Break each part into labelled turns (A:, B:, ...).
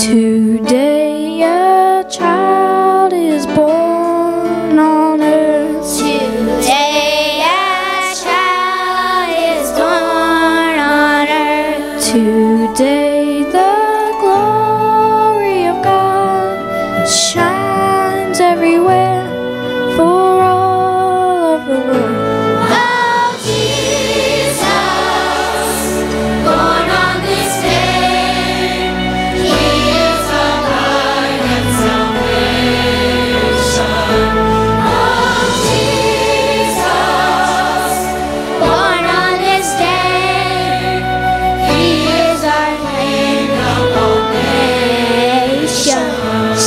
A: Today a child is born on earth.
B: Today a child is born on earth.
A: Today the glory of God shines everywhere for all of the world.
B: Oh, Jesus, born on this day, He is our light and salvation. Oh, Jesus, born on this day, He is our King of all nations.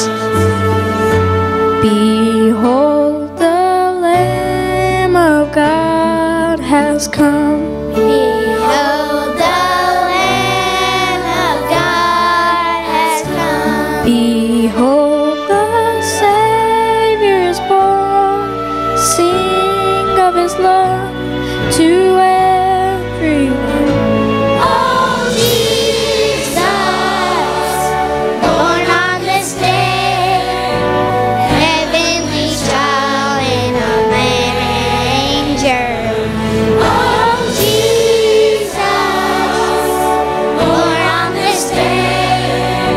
A: Behold, the Lamb of God has come.
B: Behold, the Lamb of God has come.
A: Behold, the Savior is born. Sing of His love to everyone.
B: Oh, Jesus, born on this day, heavenly child in a manger. Oh, Jesus, born on this day,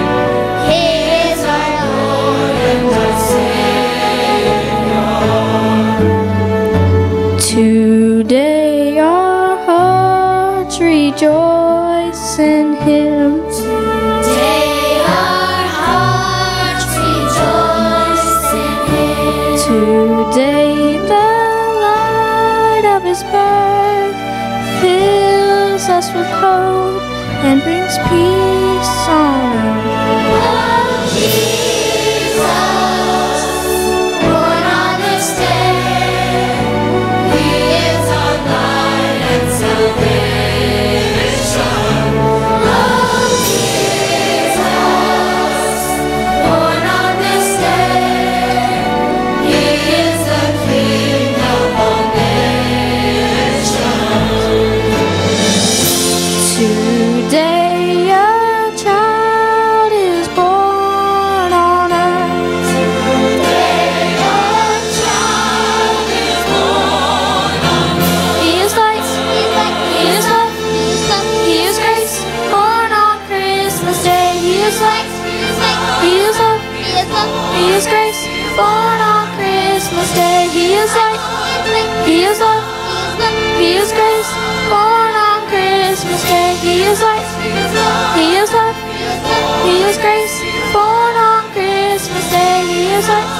B: He is our Lord and our Savior.
A: Today our hearts rejoice in Him.
B: Today our hearts rejoice in Him.
A: Today the light of His birth fills us with hope and brings peace on earth.
B: Oh, Jesus, born on this day, He is our light and salvation. Oh, Jesus, born on this day, He is the King of all nations.
A: Today a child is born on earth.
B: Today a child is born on earth.
A: He is light, He is love, He is grace, born on Christmas Day. He is light, He is love, He is grace, born on Christmas Day. He is light, He is love, He is grace, born on Christmas Day. He is light, He is love, He is grace, born on Christmas Day. He is light,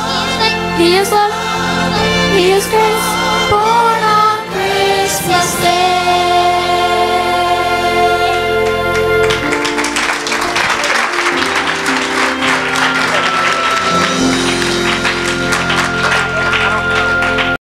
A: He is love, He is grace, born on Christmas Day.